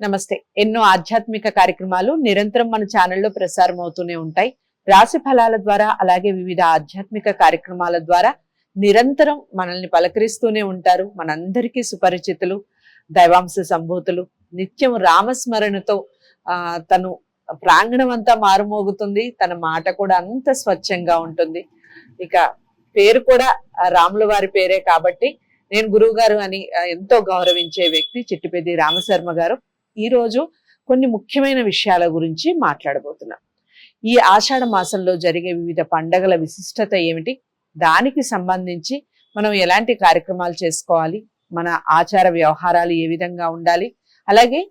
నమస్తే. ఎన్నో ఆధ్యాత్మిక కార్యక్రమాలు నిరంతరం మన ఛానల్లో ప్రసారం అవుతూనే ఉంటాయి. రాశి ఫలాల ద్వారా అలాగే వివిధ ఆధ్యాత్మిక కార్యక్రమాల ద్వారా నిరంతరం మనల్ని పలకరిస్తూనే ఉంటారు. మనందరికీ సుపరిచితులు, దైవాంశ సంభూతులు, నిత్యం రామస్మరణతో తను ప్రాంగణం అంతా మారుమోగుతుంది. తన మాట కూడా అంత స్వచ్ఛంగా ఉంటుంది. ఇక పేరు కూడా రాముల వారి పేరే కాబట్టి నేను గురువు గారు అని ఎంతో గౌరవించే వ్యక్తి చిట్టిపెద్ది రామశర్మ గారు. ఈ రోజు కొన్ని ముఖ్యమైన విషయాల గురించి మాట్లాడబోతున్నాం. ఈ ఆషాఢ మాసంలో జరిగే వివిధ పండగల విశిష్టత ఏమిటి, దానికి సంబంధించి మనం ఎలాంటి కార్యక్రమాలు చేసుకోవాలి, మన ఆచార వ్యవహారాలు ఏ విధంగా ఉండాలి, అలాగే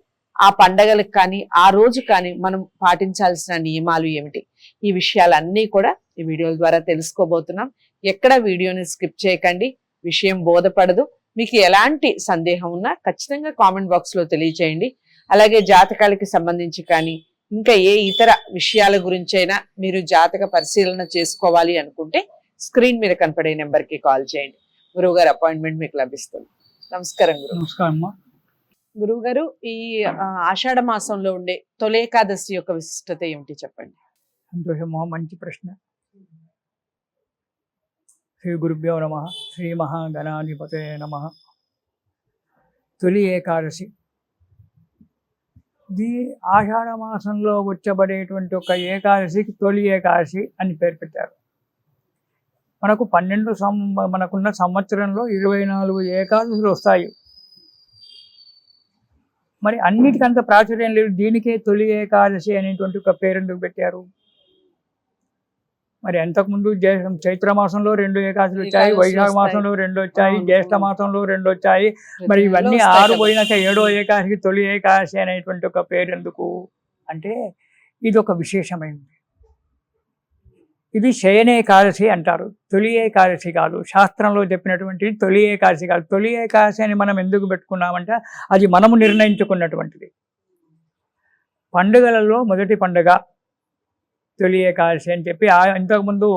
ఆ పండగలకు కానీ ఆ రోజు కానీ మనం పాటించాల్సిన నియమాలు ఏమిటి, ఈ విషయాలన్నీ కూడా ఈ వీడియోల ద్వారా తెలుసుకోబోతున్నాం. ఎక్కడ వీడియోని స్కిప్ చేయకండి. విషయం బోధపడదు. మీకు ఎలాంటి సందేహం ఉన్నా ఖచ్చితంగా కామెంట్ బాక్స్ లో తెలియచేయండి. అలాగే జాతకాలకి సంబంధించి కానీ ఇంకా ఏ ఇతర విషయాల గురించైనా మీరు జాతక పరిశీలన చేసుకోవాలి అనుకుంటే స్క్రీన్ మీద కనపడే నెంబర్కి కాల్ చేయండి. గురువు గారు అపాయింట్మెంట్ మీకు లభిస్తుంది. నమస్కారం గురువు. నమస్కారం. గురువు గారు, ఈ ఆషాఢ మాసంలో ఉండే తొలి ఏకాదశి యొక్క విశిష్టత ఏమిటి చెప్పండి. సంతోషమా, మంచి ప్రశ్న. శ్రీ గురుభ్యో నమః. శ్రీ మహాగణాధిపతయే నమః. తొలి ఏకాదశి ఇది ఆషాఢ మాసంలో వచ్చబడేటువంటి ఒక ఏకాదశికి తొలి ఏకాదశి అని పేరు పెట్టారు. మనకున్న సంవత్సరంలో 24 ఏకాదశులు వస్తాయి. మరి అన్నిటికంత ప్రాచుర్యం లేదు. దీనికే తొలి ఏకాదశి అనేటువంటి ఒక పేరు ఎందుకు పెట్టారు? మరి అంతకుముందు చైత్ర మాసంలో 2 ఏకాదశులు వచ్చాయి, వైశాఖ మాసంలో 2 వచ్చాయి, జ్యేష్ఠ మాసంలో 2 వచ్చాయి. మరి ఇవన్నీ 6 పోయినాక 7వ ఏకాదశికి తొలి ఏకాదశి అనేటువంటి ఒక పేరు ఎందుకు అంటే ఇది ఒక విశేషమైనది. ఇది శయన ఏకాదశి అంటారు, తొలి ఏకాదశి కాదు. శాస్త్రంలో చెప్పినటువంటి తొలి ఏకాదశి కాదు. తొలి ఏకాదశి అని మనం ఎందుకు పెట్టుకున్నామంటే అది మనము నిర్ణయించుకున్నటువంటిది. పండుగలలో మొదటి పండుగ తొలి ఏకాదశి అని చెప్పి ఇంతకుముందు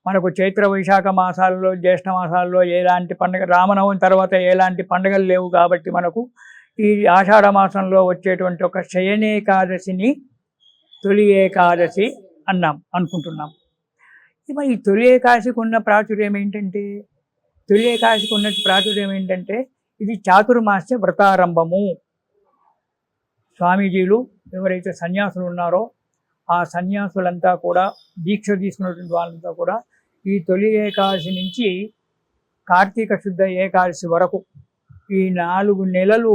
మనకు చైత్ర వైశాఖ మాసాలలో జ్యేష్ఠ మాసాల్లో ఎలాంటి పండుగ, రామనవమి తర్వాత ఎలాంటి పండుగలు లేవు కాబట్టి మనకు ఈ ఆషాఢ మాసంలో వచ్చేటువంటి ఒక శయనేకాదశిని తొలి ఏకాదశి అనుకుంటున్నాం. మరి ఈ తొలి ఏకాదశికి ఉన్న ప్రాచుర్యం ఏంటంటే ఇది చాతుర్మాస్య వ్రతారంభము. స్వామీజీలు ఎవరైతే సన్యాసులు ఉన్నారో ఆ సన్యాసులంతా కూడా, దీక్ష తీసుకున్నటువంటి వాళ్ళంతా కూడా ఈ తొలి ఏకాదశి నుంచి కార్తీక శుద్ధ ఏకాదశి వరకు ఈ 4 నెలలు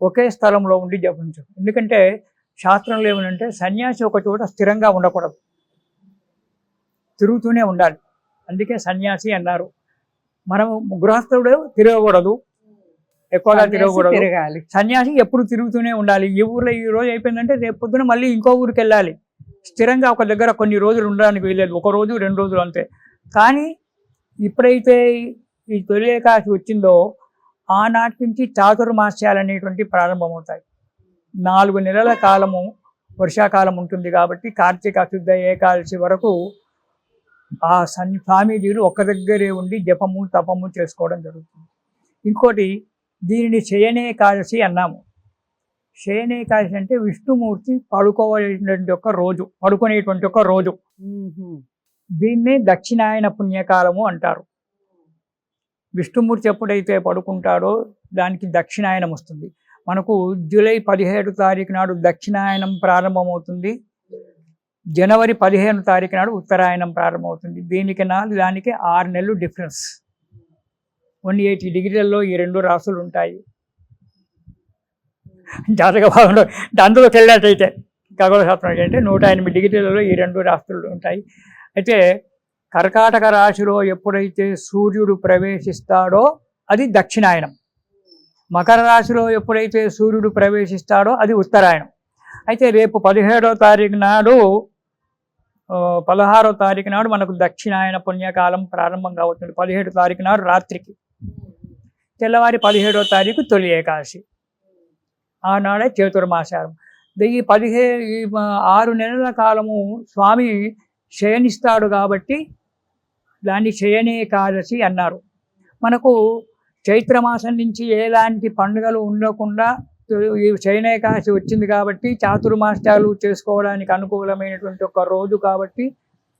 ఒకే స్థలంలో ఉండి జపించు. ఎందుకంటే శాస్త్రంలో ఏమనంటే సన్యాసి ఒక చోట స్థిరంగా ఉండకూడదు, తిరుగుతూనే ఉండాలి. అందుకే సన్యాసి అన్నారు. మనము గృహస్థుడు తిరగకూడదు, ఎక్కువగా తిరగకూడదు. సన్యాసి ఎప్పుడు తిరుగుతూనే ఉండాలి. ఈ ఊర్లో ఈ రోజు అయిపోయిందంటే రేపు పొద్దున మళ్ళీ ఇంకో ఊరికి వెళ్ళాలి. స్థిరంగా ఒక దగ్గర కొన్ని రోజులు ఉండడానికి వీలేదు, 1 రోజు 2 రోజులు అంతే. కానీ ఎప్పుడైతే ఈ తొలి ఏకాదశి వచ్చిందో ఆనాటి నుంచి చాతుర్మాస్యాలు అనేటువంటి ప్రారంభమవుతాయి. 4 నెలల కాలము వర్షాకాలం ఉంటుంది కాబట్టి కార్తీక శుద్ధ ఏకాదశి వరకు ఆ స్వామీజీలు ఒక్క దగ్గరే ఉండి జపము తపము చేసుకోవడం జరుగుతుంది. ఇంకోటి, దీనిని శయనేకాదశి అన్నాము. శయనేకాదశి అంటే విష్ణుమూర్తి పడుకునేటువంటి ఒక రోజు. దీన్నే దక్షిణాయన పుణ్యకాలము అంటారు. విష్ణుమూర్తి ఎప్పుడైతే పడుకుంటాడో దానికి దక్షిణాయనం వస్తుంది. మనకు జూలై 17 తారీఖు నాడు దక్షిణాయనం ప్రారంభమవుతుంది. జనవరి 15 తారీఖు నాడు ఉత్తరాయణం ప్రారంభమవుతుంది. దానికి 6 నెలలు డిఫరెన్స్. 180 డిగ్రీలలో ఈ 2 రాసులు ఉంటాయి. జాతక భాగంలో అందులోకి వెళ్ళినట్టయితే ఖగోళ శాస్త్రం అంటే 108 డిగ్రీలలో ఈ 2 రాశులు ఉంటాయి. అయితే కర్కాటక రాశిలో ఎప్పుడైతే సూర్యుడు ప్రవేశిస్తాడో అది దక్షిణాయనం. మకర రాశిలో ఎప్పుడైతే సూర్యుడు ప్రవేశిస్తాడో అది ఉత్తరాయణం. అయితే రేపు 16వ తారీఖు నాడు 16వ తారీఖు నాడు మనకు దక్షిణాయన పుణ్యకాలం ప్రారంభంగా అవుతుంది. 17 తారీఖు నాడు రాత్రికి, తెల్లవారి 17వ తారీఖు తొలి ఏకాదశి. ఆనాడే చతుర్మాసారం. ఈ 6 నెలల కాలము స్వామి శయనిస్తాడు కాబట్టి దాన్ని శయనేకాదశి అన్నారు. మనకు చైత్రమాసం నుంచి ఎలాంటి పండుగలు ఉండకుండా ఈ శయనేకాదశి వచ్చింది కాబట్టి చాతుర్మాస్యాలు చేసుకోవడానికి అనుకూలమైనటువంటి ఒక రోజు కాబట్టి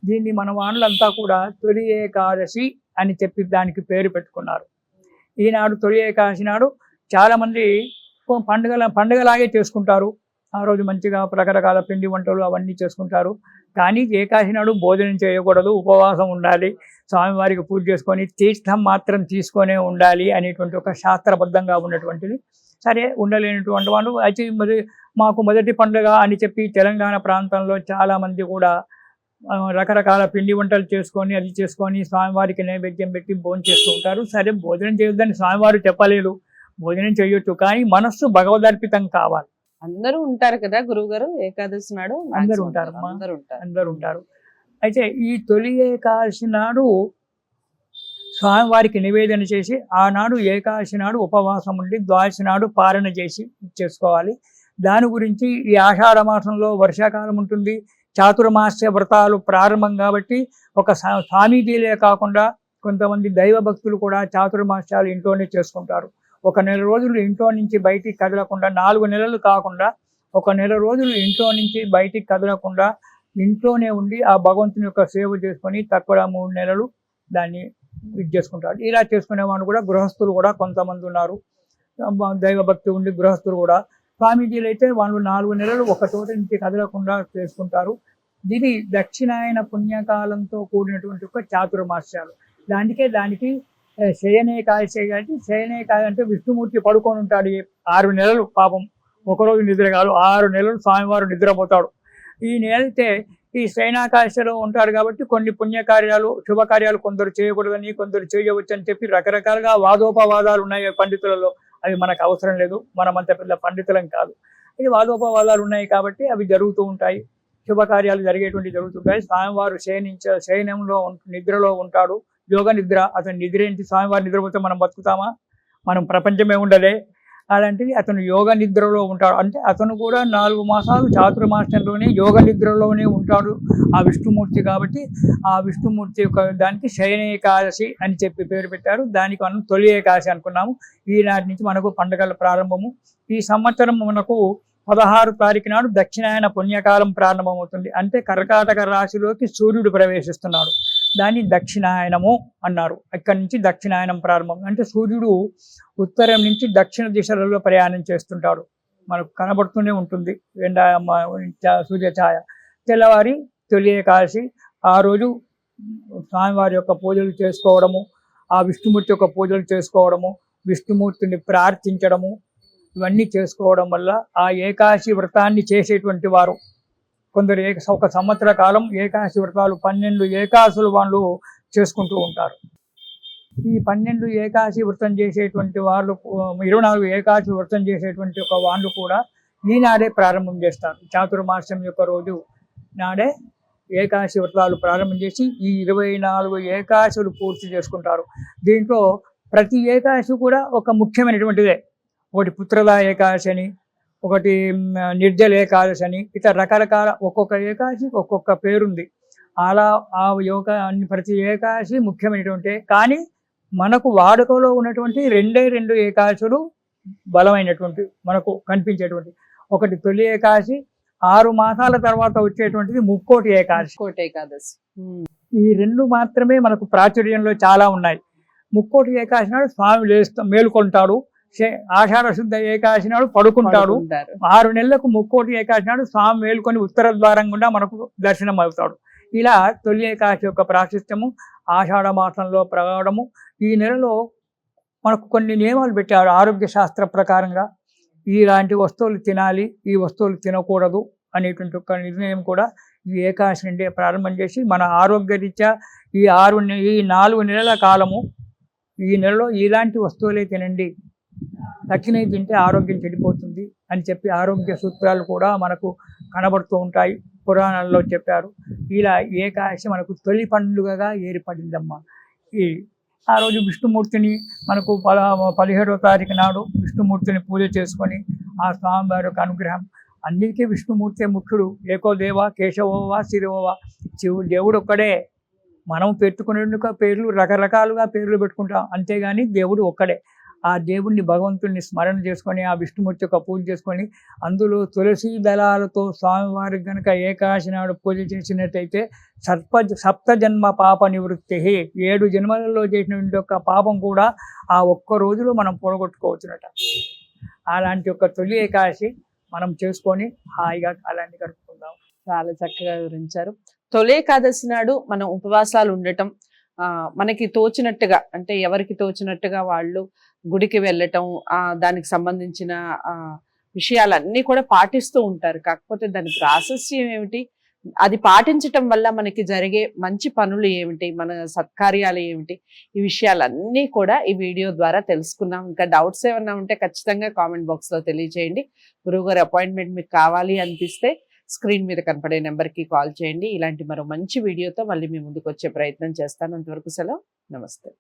దీన్ని మన వాళ్ళంతా కూడా తొలి ఏకాదశి అని చెప్పి దానికి పేరు పెట్టుకున్నారు. ఈనాడు తొలి ఏకాదశి నాడు చాలామంది పండుగలాగే చేసుకుంటారు. ఆ రోజు మంచిగా రకరకాల పిండి వంటలు అవన్నీ చేసుకుంటారు. కానీ ఏకాదశి నాడు భోజనం చేయకూడదు, ఉపవాసం ఉండాలి, స్వామివారికి పూజ చేసుకొని తీర్థం మాత్రం తీసుకొనే ఉండాలి అనేటువంటి ఒక శాస్త్రబద్ధంగా ఉన్నటువంటిది. సరే, ఉండలేనటువంటి వాళ్ళు అయితే మాకు మొదటి పండుగ అని చెప్పి తెలంగాణ ప్రాంతంలో చాలామంది కూడా రకరకాల పిండి వంటలు చేసుకొని అది చేసుకొని స్వామివారికి నైవేద్యం పెట్టి భోజనం చేస్తూ ఉంటారు. సరే, భోజనం చేయొద్దని స్వామివారు చెప్పలేదు, భోజనం చేయొచ్చు, కానీ మనస్సు భగవదర్పితం కావాలి. అందరూ ఉంటారు కదా గురువు గారు ఏకాదశి నాడు? అందరూ ఉంటారు, అందరూ ఉంటారు. అయితే ఈ తొలి ఏకాదశి నాడు స్వామివారికి నివేదన చేసి ఆనాడు ఏకాదశి నాడు ఉపవాసం ఉండి ద్వాదశి నాడు పారణ చేసి చేసుకోవాలి. దాని గురించి ఈ ఆషాఢ మాసంలో వర్షాకాలం ఉంటుంది, చాతుర్మాస్య వ్రతాలు ప్రారంభం కాబట్టి ఒక స్వామీజీలే కాకుండా కొంతమంది దైవ భక్తులు కూడా చాతుర్మాస్యాలు ఇంట్లోనే చేసుకుంటారు. ఒక నెల రోజులు ఇంట్లో నుంచి బయటికి కదలకుండా, 4 నెలలు కాకుండా ఒక నెల రోజులు ఇంట్లో నుంచి బయటికి కదలకుండా ఇంట్లోనే ఉండి ఆ భగవంతుని యొక్క సేవ చేసుకొని తక్కువ 3 నెలలు దాన్ని ఇది చేసుకుంటారు. ఇలా చేసుకునే వాళ్ళు కూడా గృహస్థులు కూడా కొంతమంది ఉన్నారు, దైవభక్తి ఉండి గృహస్థులు కూడా. స్వామీజీలు అయితే వాళ్ళు 4 నెలలు ఒక చోట నుంచి కదలకుండా చేసుకుంటారు. ఇది దక్షిణాయన పుణ్యకాలంతో కూడినటువంటి ఒక చాతుర్మాస్యాలు. దానికి శయనేకాదశి కాబట్టి శయనేకాదశి అంటే విష్ణుమూర్తి పడుకొని ఉంటాడు 6 నెలలు, పాపం ఒకరోజు నిద్ర కాదు, 6 నెలలు స్వామివారు నిద్రపోతాడు. ఈ నెలైతే ఈ శయనాకాదశిలో ఉంటాడు కాబట్టి కొన్ని పుణ్యకార్యాలు శుభకార్యాలు కొందరు చేయకూడదని కొందరు చేయవచ్చు అని చెప్పి రకరకాలుగా వాదోపవాదాలు ఉన్నాయి పండితులలో. అవి మనకు అవసరం లేదు, మనం అంత పెద్ద పండితులం కాదు. ఇది వాదోపవాదాలు ఉన్నాయి కాబట్టి అవి జరుగుతూ ఉంటాయి, శుభకార్యాలు జరుగుతుంటాయి. స్వామివారు శయనంలో నిద్రలో ఉంటాడు, యోగ నిద్ర. అతను నిద్ర ఏంటి? స్వామివారి నిద్రపోతే మనం బతుకుతామా? మనం ప్రపంచమే ఉండలే. అలాంటిది అతను యోగ నిద్రలో ఉంటాడు. అంటే అతను కూడా 4 మాసాలు చాతుర్మాసంలోనే యోగ నిద్రలోనే ఉంటాడు ఆ విష్ణుమూర్తి. కాబట్టి ఆ విష్ణుమూర్తి యొక్క దానికి శయనేకాదశి అని చెప్పి పేరు పెట్టారు. దానికి మనం తొలి ఏకాదశి అనుకున్నాము. ఈనాటి నుంచి మనకు పండుగల ప్రారంభము. ఈ సంవత్సరం మనకు 16 తారీఖు నాడు దక్షిణాయన పుణ్యకాలం ప్రారంభమవుతుంది. అంటే కర్కాటక రాశిలోకి సూర్యుడు ప్రవేశిస్తున్నాడు. దాన్ని దక్షిణాయనము అన్నారు. ఇక్కడి నుంచి దక్షిణాయనం ప్రారంభం. అంటే సూర్యుడు ఉత్తరం నుంచి దక్షిణ దిశలలో ప్రయాణం చేస్తుంటాడు, మనకు కనబడుతూనే ఉంటుంది సూర్యఛాయ. తెల్లవారి తొలి ఏకాదశి ఆ రోజు స్వామివారి యొక్క పూజలు చేసుకోవడము, ఆ విష్ణుమూర్తి యొక్క పూజలు చేసుకోవడము, విష్ణుమూర్తిని ప్రార్థించడము, ఇవన్నీ చేసుకోవడం వల్ల ఆ ఏకాదశి వ్రతాన్ని చేసేటువంటి వారు కొందరు ఒక సంవత్సర కాలం ఏకాదశి వ్రతాలు 12 ఏకాదశులు వాళ్ళు చేసుకుంటూ ఉంటారు. ఈ 12 ఏకాదశి వ్రతం చేసేటువంటి వాళ్ళు 24 ఏకాదశి వ్రతం చేసేటువంటి ఒక వాళ్ళు కూడా ఈనాడే ప్రారంభం చేస్తారు. చాతుర్మాస్యం యొక్క రోజు నాడే ఏకాదశి వ్రతాలు ప్రారంభం చేసి ఈ 24 ఏకాదశులు పూర్తి చేసుకుంటారు. దీంట్లో ప్రతి ఏకాదశి కూడా ఒక ముఖ్యమైనటువంటిదే. ఒకటి పుత్రదా ఏకాదశి అని, ఒకటి నిర్జల ఏకాదశి అని, ఇట్లా రకరకాల ఒక్కొక్క ఏకాదశి ఒక్కొక్క పేరుంది. అలా ఆ ప్రతి ఏకాదశి ముఖ్యమైనటువంటి, కానీ మనకు వాడుకలో ఉన్నటువంటి 2 ఏకాదశులు బలమైనటువంటి మనకు కనిపించేటువంటి. ఒకటి తొలి ఏకాదశి, 6 మాసాల తర్వాత వచ్చేటువంటిది ముక్కోటి ఏకాదశి. ఈ 2 మాత్రమే మనకు ప్రాచుర్యంలో చాలా ఉన్నాయి. ముక్కోటి ఏకాదశి నాడు స్వామి మేలుకొంటాడు, ఆషాఢ శుద్ధ ఏకాదశి నాడు పడుకుంటాడు. 6 నెలలకు ముక్కోటి ఏకాదశి నాడు స్వామి మేలుకొని ఉత్తర ద్వారం గుండా మనకు దర్శనం అవుతాడు. ఇలా తొలి ఏకాదశి యొక్క ప్రాశస్త్యము ఆషాఢ మాసంలో ప్రగాఢము. ఈ నెలలో మనకు కొన్ని నియమాలు పెట్టారు ఆరోగ్య శాస్త్ర ప్రకారంగా. ఇలాంటి వస్తువులు తినాలి, ఈ వస్తువులు తినకూడదు అనేటువంటి ఒక నిర్ణయం కూడా ఈ ఏకాదశి నుండి ప్రారంభం చేసి మన ఆరోగ్య రీత్యా ఈ 4 నెలల కాలము ఈ నెలలో ఇలాంటి వస్తువులే తినండి, తక్కినవి తింటే ఆరోగ్యం చెడిపోతుంది అని చెప్పి ఆరోగ్య సూత్రాలు కూడా మనకు కనబడుతూ ఉంటాయి, పురాణాల్లో చెప్పారు. ఇలా ఏకాదశి మనకు తొలి పండుగగా ఏర్పడిందమ్మా. ఆ రోజు విష్ణుమూర్తిని మనకు 17వ తారీఖు నాడు విష్ణుమూర్తిని పూజ చేసుకొని ఆ స్వామివారి యొక్క అనుగ్రహం. అన్నిటికీ విష్ణుమూర్తి ముఖ్యుడు. ఏకో దేవ కేశవోవా శిరోవా, దేవుడు ఒక్కడే. మనం పెట్టుకునే పేర్లు రకరకాలుగా పేర్లు పెట్టుకుంటాం, అంతేగాని దేవుడు ఒక్కడే. ఆ దేవుణ్ణి భగవంతుడిని స్మరణ చేసుకొని ఆ విష్ణుమూర్తి యొక్క పూజ చేసుకొని అందులో తులసి దళాలతో స్వామివారికి కనుక ఏకాదశి నాడు పూజ చేసినట్టయితే సప్త జన్మ పాప నివృత్తి, 7 జన్మలలో చేసినటువంటి యొక్క పాపం కూడా ఆ ఒక్క రోజులో మనం పోగొట్టుకోవచ్చునట. అలాంటి ఒక తొలి ఏకాదశి మనం చేసుకొని హాయిగా కాలాన్ని గడుపుకుందాం. చాలా చక్కగా వివరించారు. తొలి ఏకాదశి నాడు మనం ఉపవాసాలు ఉండటం, మనకి తోచినట్టుగా, అంటే ఎవరికి తోచినట్టుగా వాళ్ళు గుడికి వెళ్ళటం, దానికి సంబంధించిన విషయాలన్నీ కూడా పాటిస్తూ ఉంటారు. కాకపోతే దాని ప్రాశస్యం ఏమిటి, అది పాటించటం వల్ల మనకి జరిగే మంచి పనులు ఏమిటి, మన సత్కార్యాలు ఏమిటి, ఈ విషయాలన్నీ కూడా ఈ వీడియో ద్వారా తెలుసుకున్నాం. ఇంకా డౌట్స్ ఏమన్నా ఉంటే ఖచ్చితంగా కామెంట్ బాక్స్లో తెలియజేయండి. గురువుగారి అపాయింట్మెంట్ మీకు కావాలి అనిపిస్తే స్క్రీన్ మీద కనపడే నెంబర్కి కాల్ చేయండి. ఇలాంటి మరో మంచి వీడియోతో మళ్ళీ మీ ముందుకు వచ్చే ప్రయత్నం చేస్తాను. అంతవరకు సెలవు. నమస్తే.